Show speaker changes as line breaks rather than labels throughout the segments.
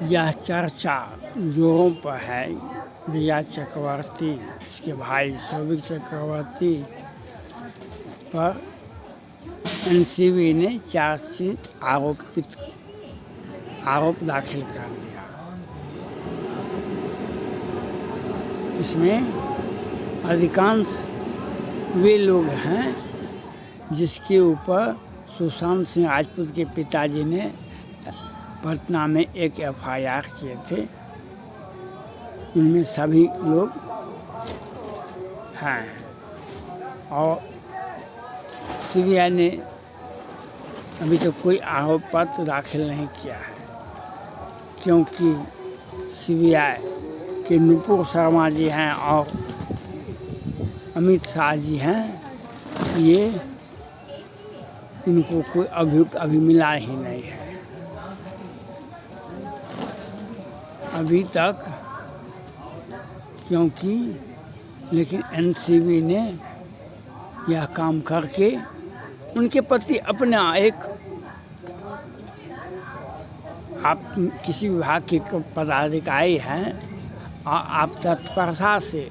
यह चर्चा जोरों पर है। रिया चक्रवर्ती, उसके भाई सौभिक चक्रवर्ती पर एनसीबी ने चार्जशीट आरोप दाखिल कर दिया। इसमें अधिकांश वे लोग हैं जिसके ऊपर सुशांत सिंह राजपूत के पिताजी ने पटना में एक एफआईआर किए थे। उनमें सभी लोग हैं और सीबीआई ने अभी तक कोई आरोप पत्र दाखिल नहीं किया है, क्योंकि सीबीआई के नुपुर शर्मा जी हैं और अमित शाह जी हैं, ये इनको कोई अभियुक्त अभी मिला ही नहीं है अभी तक, क्योंकि लेकिन एनसीबी ने यह काम करके उनके प्रति अपना एक, आप किसी विभाग के पदाधिकारी हैं और आप तत्परता से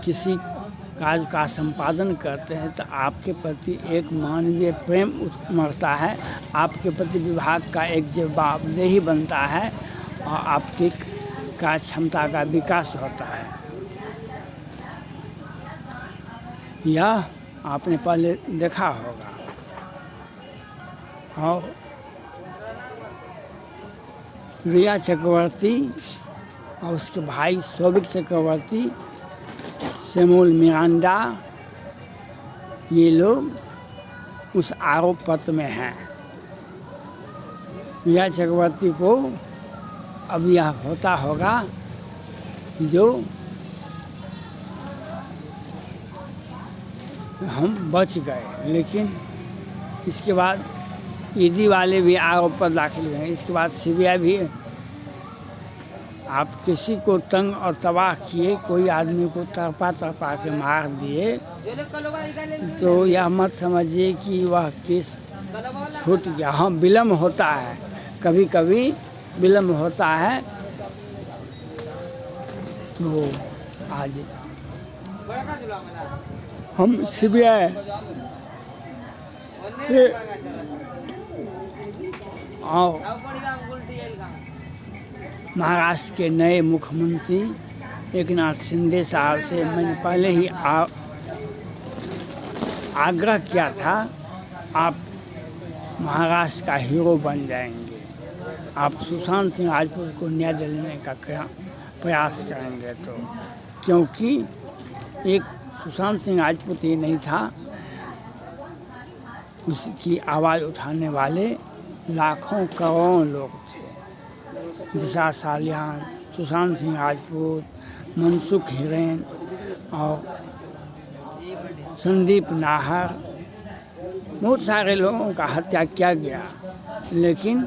किसी कार्य का संपादन करते हैं तो आपके प्रति एक मानवीय प्रेम उमड़ता है, आपके प्रति विभाग का एक जवाबदेही बनता है और आपकी कार्य क्षमता का विकास होता है। यह आपने पहले देखा होगा। और रिया चक्रवर्ती और उसके भाई सौभिक चक्रवर्ती, सेमुल मिरांडा, ये लोग उस आरोप पत्र में हैं। रिया चक्रवर्ती को अब यह होता होगा जो हम बच गए, लेकिन इसके बाद ईडी वाले भी आरोप पर दाखिल हुए। इसके बाद सीबीआई भी, आप किसी को तंग और तबाह किए, कोई आदमी को तरपा के मार दिए, तो यह मत समझिए कि वह केस छूट गया। हाँ, विलम्ब होता है, कभी कभी विलम्ब होता है। तो आज हम सीबीआई और महाराष्ट्र के नए मुख्यमंत्री एकनाथ शिंदे साहब से मैंने पहले ही आग्रह किया था, आप महाराष्ट्र का हीरो बन जाएंगे, आप सुशांत सिंह राजपूत को न्याय दिलाने का प्रयास करेंगे। तो क्योंकि एक सुशांत सिंह राजपूत ही नहीं था, उसकी आवाज़ उठाने वाले लाखों करोड़ों लोग थे। दिशा सालियान, सुशांत सिंह राजपूत, मनसुख हिरेन और संदीप नाहर, बहुत सारे लोगों का हत्या किया गया, लेकिन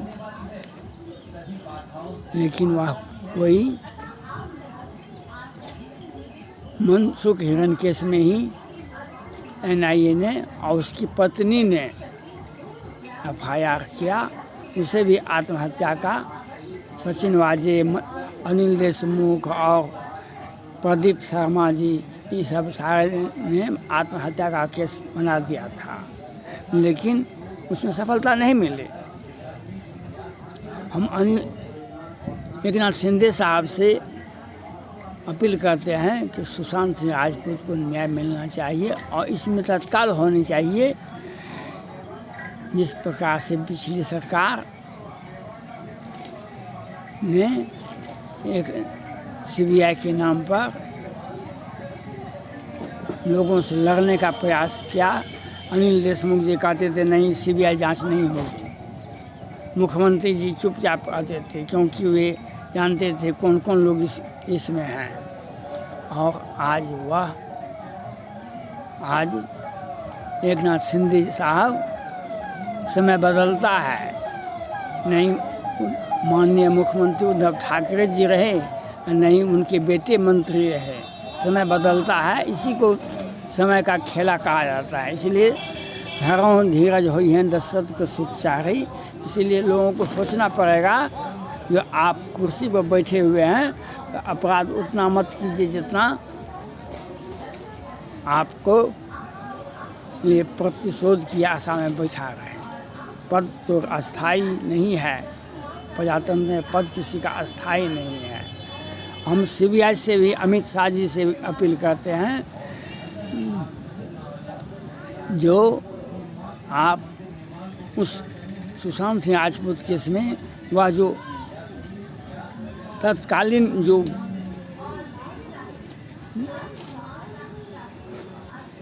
वह वही मनसुख हिरेन केस में ही एनआईए ने और उसकी पत्नी ने एफआईआर किया। उसे भी आत्महत्या का, सचिन वाजे, अनिल देशमुख और प्रदीप शर्मा जी, ये सब सारे ने आत्महत्या का केस बना दिया था, लेकिन उसमें सफलता नहीं मिली। हम एकनाथ शिंदे साहब से अपील करते हैं कि सुशांत सिंह राजपूत को न्याय मिलना चाहिए और इसमें तत्काल होनी चाहिए। जिस प्रकार से पिछली सरकार ने एक सीबीआई के नाम पर लोगों से लड़ने का प्रयास किया। अनिल देशमुख जी कहते थे नहीं, सीबीआई जांच नहीं होगी। मुख्यमंत्री जी चुपचाप कहते थे, क्योंकि वे जानते थे कौन कौन लोग इसमें हैं। और आज एकनाथ शिंदे साहब, समय बदलता है, नहीं माननीय मुख्यमंत्री उद्धव ठाकरे जी रहे, नहीं उनके बेटे मंत्री रहे, समय बदलता है, इसी को समय का खेला कहा जाता है। इसलिए धैर्य धीरज होई हैं दशरथ के सुख चाही। इसीलिए लोगों को सोचना पड़ेगा, जो आप कुर्सी पर बैठे हुए हैं तो अपराध उतना मत कीजिए जितना आपको लिए प्रतिशोध की आशा में बैठा रहे। पद तो अस्थाई नहीं है, प्रजातंत्र में पद किसी का अस्थाई नहीं है। हम सीबीआई से भी, अमित शाह जी से भी अपील करते हैं, जो आप उस सुशांत सिंह राजपूत केस में वह जो तत्कालीन जो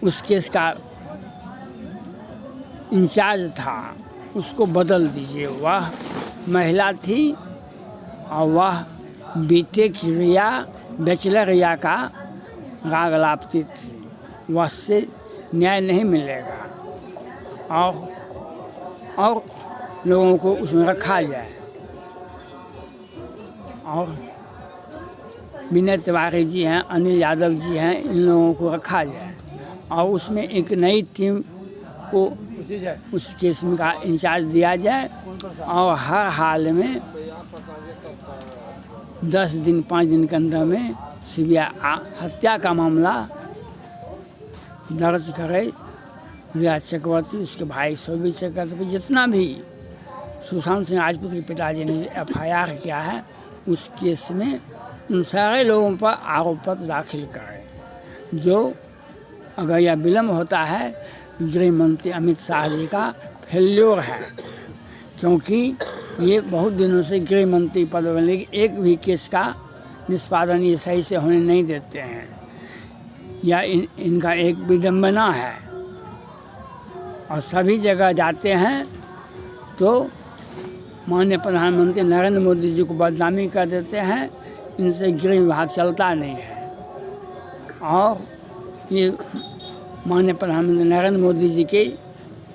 उस केस का इंचार्ज था उसको बदल दीजिए। वह महिला थी और वह बीटेक रिया बैचलर रिया का राग लापती थी। वह से न्याय नहीं मिलेगा और लोगों को उसमें रखा जाए। और विनय तिवारी जी हैं, अनिल यादव जी हैं, इन लोगों को रखा जाए और उसमें एक नई टीम को उस केस का इंचार्ज दिया जाए और हर हाल में 10 दिन 5 दिन के अंदर में सीबीआई हत्या का मामला दर्ज करे। रिया चक्रवर्ती, उसके भाई शोभित चक्रवर्ती, जितना भी सुशांत सिंह राजपूत के पिताजी ने FIR किया है उस केस में उन सारे लोगों पर आरोप पत्र दाखिल करें। जो अगर यह विलम्ब होता है गृह मंत्री अमित शाह जी का फेल्योर है, क्योंकि ये बहुत दिनों से गृह मंत्री पद में लेकिन एक भी केस का निष्पादन ये सही से होने नहीं देते हैं। या इनका एक विडम्बना है और सभी जगह जाते हैं तो माननीय प्रधानमंत्री नरेंद्र मोदी जी को बदनामी कर देते हैं। इनसे गृह विभाग चलता नहीं है और ये माननीय प्रधानमंत्री नरेंद्र मोदी जी के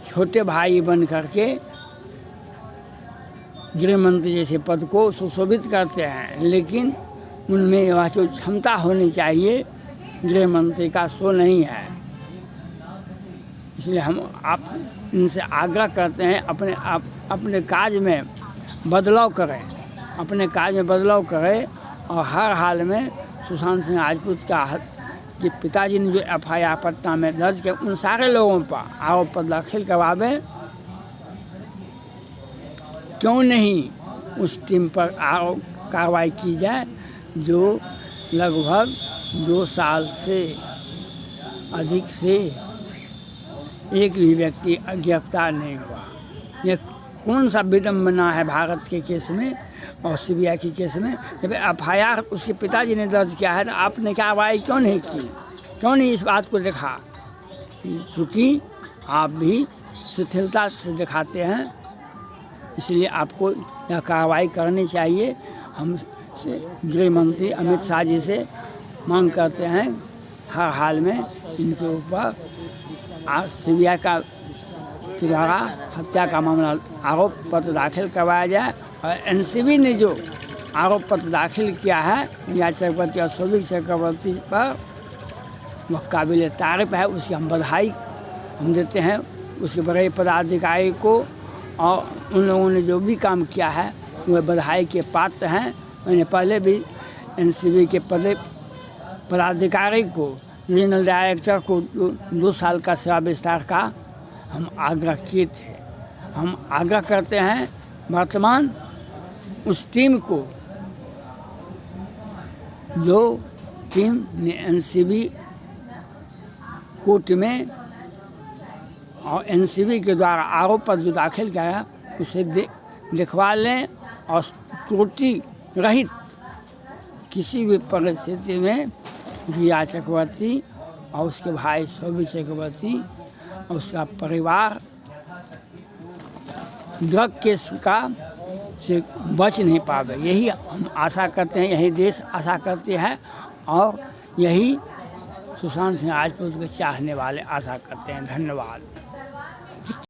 छोटे भाई बन करके गृह मंत्री जैसे पद को सुशोभित करते हैं, लेकिन उनमें वह जो क्षमता होनी चाहिए गृह मंत्री का सो नहीं है। इसलिए हम आप इनसे आग्रह करते हैं अपने काज में बदलाव करें, अपने काज में बदलाव करें और हर हाल में सुशांत सिंह राजपूत के पिताजी ने जो FIR पटना में दर्ज किया उन सारे लोगों पर आरोप पत्र दाखिल करवावे। क्यों नहीं उस टीम पर कार्रवाई की जाए जो लगभग 2 साल से अधिक से एक भी व्यक्ति गिरफ्तार नहीं हुआ। ये कौन सा विडम्बना है भारत के केस में और सीबीआई के केस में। जब FIR उसके पिताजी ने दर्ज किया है तो आपने कार्रवाई क्यों नहीं की, क्यों नहीं इस बात को देखा? क्योंकि आप भी शिथिलता से दिखाते हैं, इसलिए आपको यह कार्रवाई करनी चाहिए। हम गृह मंत्री अमित शाह जी से मांग करते हैं हर हाल में इनके ऊपर सीबीआई के द्वारा हत्या का मामला आरोप पत्र दाखिल करवाया जाए और NCB ने जो आरोप पत्र दाखिल किया है रिया चक्रवर्ती और शोभित चक्रवर्ती पर वह काबिल तारीफ है। उसकी हम बधाई हम देते हैं उसके बड़े पदाधिकारी को और उन लोगों ने जो भी काम किया है वह बधाई के पात्र हैं। मैंने पहले भी NCB के पदाधिकारी को, रीजनल डायरेक्टर को 2 साल का सेवा विस्तार का हम आग्रह किए थे। हम आग्रह करते हैं वर्तमान उस टीम को जो टीम ने NCB कोर्ट में और NCB के द्वारा आरोप पत्र जो दाखिल किया उसे दिखवा लें और त्रुटि रहित किसी भी परिस्थिति में रिया चक्रवर्ती और उसके भाई शोभित चक्रवर्ती और उसका परिवार ड्रग केस का से बच नहीं पावे। यही हम आशा करते हैं, यही देश आशा करते हैं और यही सुशांत सिंह राजपूत के चाहने वाले आशा करते हैं। धन्यवाद।